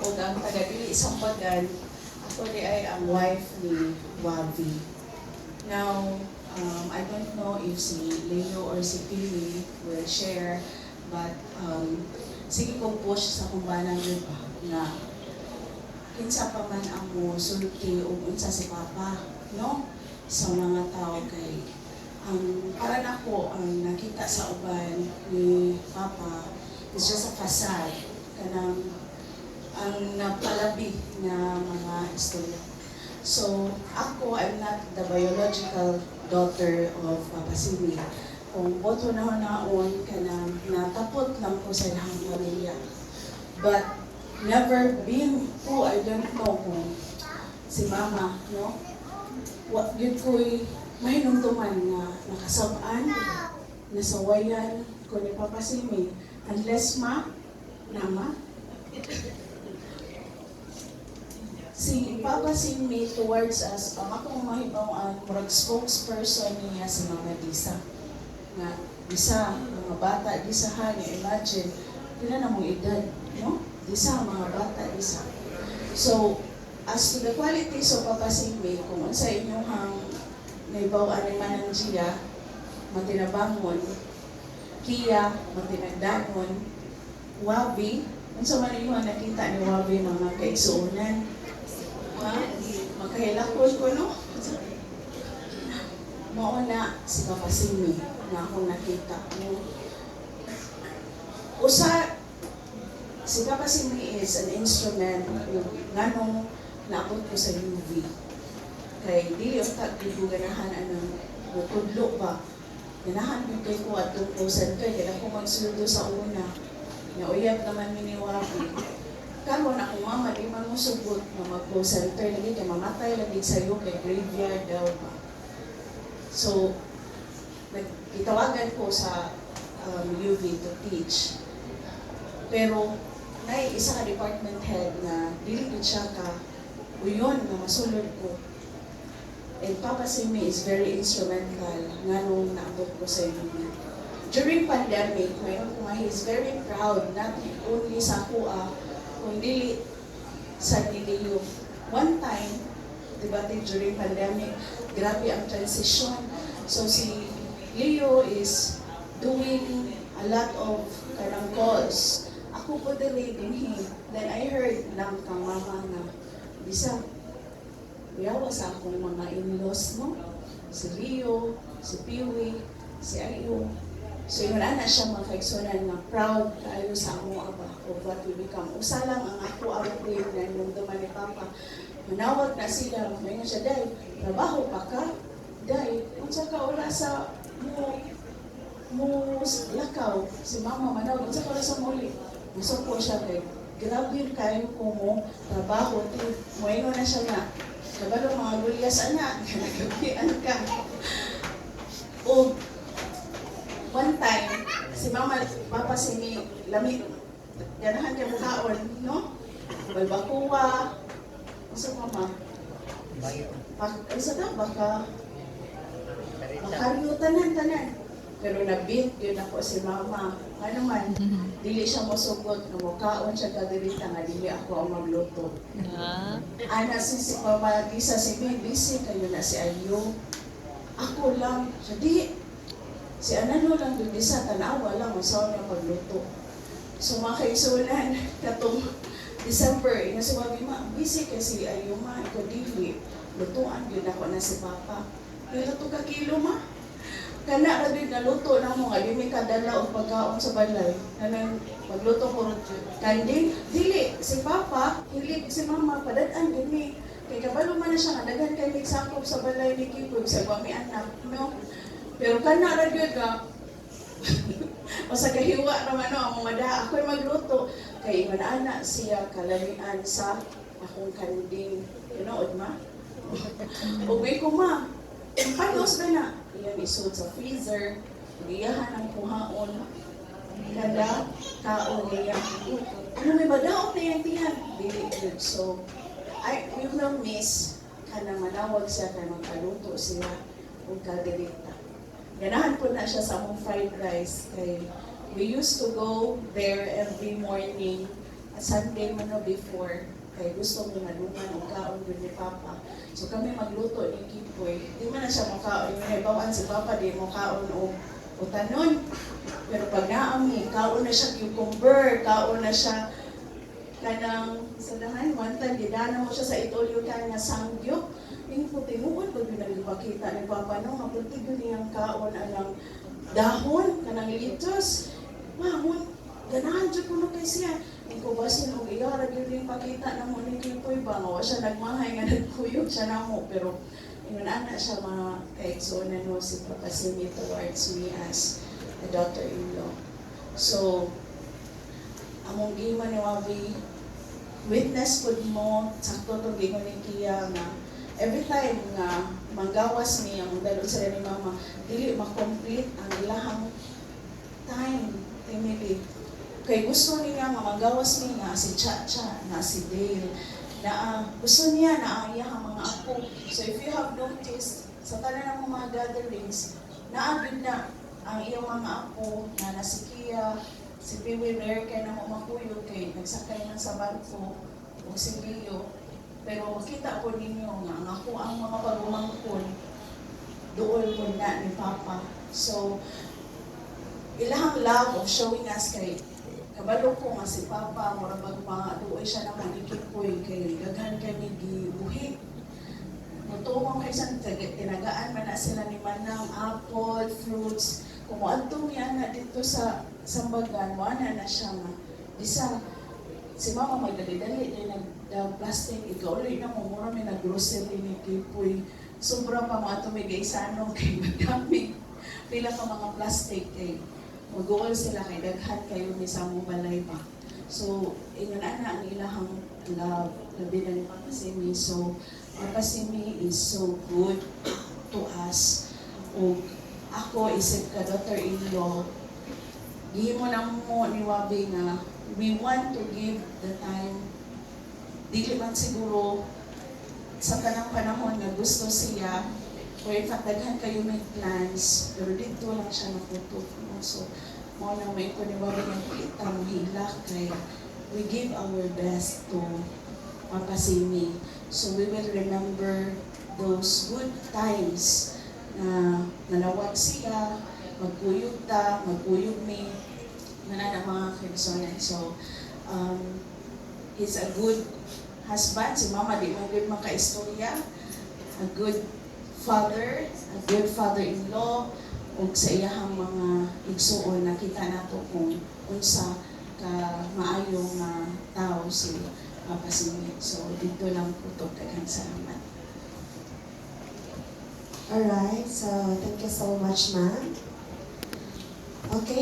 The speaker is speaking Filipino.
O ang taga-dili Sampagan, ako di ay ang wife ni Wavi. Now, I don't know if si Leo or si Pili will share, but sige kong push sa kumbanan yun pa na kinsa pa man ang mo sulti o unsa si Papa, no? Sa mga tao kay para nako ang nakita sa uban ni Papa is just a facade kanang ang napalabi na mga istorya. So, ako, I'm not the biological daughter of Papa Simi. Kung boto na naon ka na natapot lang ko sa ilang pamilya. But, never been ko, I don't know kung si Mama, no? Yun ko'y mahinumduman na nakasabaan, nasawayan ko ni Papa Simi. Unless Nama, si Papa Simi towards us, ang akong mahibawaan, murag spokesperson niya si Mama Disa. Nga, Disa, mga bata, Disa ha, imagine, pila na mong edad, no? Disa, mga bata, Disa. So, as to the qualities of Papa Simi, kung sa inyong naibawaan ni Manang Gia, matinabangon, Kia, matinagdanon, Wabi, kung sa man yung nakita ni Wabi mga kaigsuunan, magkahilakon ko, no? Mauna si Papa Simi na akong nakita. Si Papa Simi is an instrument yung ganong naabot ko sa UV. Kay dili yung tag-ganahan anong kudlo ba. Ganahan yung kay ko at 2,000 kay kaya ako magsuldo sa una. Nauyab naman ni Wabi. Karon ako mama, di man mo sugot na mag-call center lagi kay mamatay lagi sa'yo kay graveyard daw ba. So, nagkitawagan ko sa UV to teach. Pero, isa ka department head na dili gid siya ka uyon na masulod ko. And Papa Simi is very instrumental nga nung naabot ko sa UV. During pandemic, mayroon ko he's very proud not only sa kuha, kundi sa Leo. One time, diba, during pandemic, grabe ang transition. So si Leo is doing a lot of kanang calls. Ako po din him. Then I heard lang kang mama na, Bisa, uyawa sa akong mga in-laws, no? Si Leo, si Piwi, si Ayo. So yun na siya mga kaigsunan na proud kayo sa amo aba of what we become. Usa lang ang ako ang queen na nung duman ni Papa. Manawag na sila, may nga siya, Day, trabaho pa ka? Day, unsa ka oras sa mo lakaw? Si Mama manawag, unsa ka oras sa muli? Masuko siya kay, grabe kayo ko mo, trabaho, mo na siya na. Kabalo mga gulyas anak, nagabian ka. O, one time, si Papa Simi, lamig, ganahan niya mukhaon, no? Balbakuwa, sa Mama? Isa na, baka makaryo, tanan. Pero nabit yun ako si Mama. Ano man, dili siya masugot, na mukhaon siya kadirita nga, dili ako ang magluto. Ana si Mama Disa, si busy kayo na si Ayo. Ako lang, di, si Anano lang doon sa tanawa lang, masaw niya pagluto. So mga kaisunan, katong December, inasuwabi busy kasi Ayo ikaw dili. Lutuan yun ako na si Papa. Luto ka kilo Kana na din naluto na mo nga, di may kadala o pagkaon sa balay. Nanang magluto ko rin kanding. Dili, si Papa, hilig si Mama, padadaan din mi. Kay kabalo man na siya, nadagan kay may sakop sa balay ni Kipog, sa guwami anak, no? Pero kana ra gyud ka o sa kahiwa naman ang mamada ako'y magluto kay manana siya kalamian sa akong kanding. Tinood ma? Ugay ko ma. Panos ba na? Iyan isod sa freezer. Iyahan ang kuhaon. Kada kaon niya. Ano may madaot na yung tiyan? Dili good. So, we will miss kana manawag siya kay magkaluto sila kung kaldirita. Ganahan po na siya sa among fried rice. Kay we used to go there every morning Sunday man no before, kay gusto mo malungan o kaon yun ni Papa. So kami magluto ni Kipoy. Di man na siya makaon. Yung bawaan si Papa, di mo kaon o tanon. Pero pag naami, kaon na siya cucumber, kaon na siya kanang sadahan, one time, gidana mo siya sa itolyo ka nga sangyok. Yung puti mo, pag pinagpakita ni Papa, no, mapunti yun niyang kaon anang dahon, kanang litos. Mamon, ganahan dyan ko na kay siya. Yung kubasin, kung iharag yun yung pakita na mo ni Kipoy ba, nga siya nagmahay nga nagkuyog siya na mo. Pero, yun ana siya mga kaigsonan no, si Papa Simi towards me as a daughter-in-law. So, among gima ni Wabi, witness pod mo, sakto itong gingon ni Kia nga, every time nga manggawas niya, ang dalon sila ni Mama, dili makomplete ang ilahang time, timili. Kay gusto niya nga manggawas niya nga si Chacha, na si Dale, na gusto niya na ang iyang mga apo. So if you have noticed, sa tanan ng mga gatherings, naagin na ang iyong mga apo, na si Kia, si Piwi Rare kay na makuyo kay nagsakay na sa barko o si Leo. Pero makita po ninyo nga ang ako ang mga pagumangkon doon po na ni Papa. So, ilahang love of showing us kay kabalo ko nga si Papa, mura bag mga doon siya naman ikipoy kay gaghan kami gibuhi. Mutuong kay isang tinagaan man na sila ni Manang, apple, fruits. Kung antong yan na dito sa Sambagan, wala na siya nga. Isa, si Mama magdali-dali din nag-plastic, ikaw ulit na mumura may nag-grocery ni Kipoy. Sobra pa mga tumigay sa ano, kay madami. Pila ka mga plastic, kay mag-uol sila kay daghan kayo ni sa balay pa. So, ingon ana ang ilahang love, labi na ni Papa Simi. So, Papa Simi is so good to us. O ako, isip ka, daughter-in-law, gihimo na mo ni Wabi nga, we want to give the time, dili man siguro sa kanang panahon na gusto siya, or in fact, daghan kayo may plans, pero dito lang siya naputok. No? So, mo na may ito ni Wabi nga, kita mo hilak, kaya we give our best to Papa Simi. So, we will remember those good times na nanawag siya, magkuyog ta, magkuyog mi, na mga kaibisonan. So, he's a good husband. Si Mama, di mo good makaistorya. A good father, a good father-in-law, o sa iyahang mga igsuon, nakita nato kung unsa ka maayong tao si Papa Simi. So, dito lang po ito. Daghang salamat. Alright, so thank you so much, ma'am. Okay.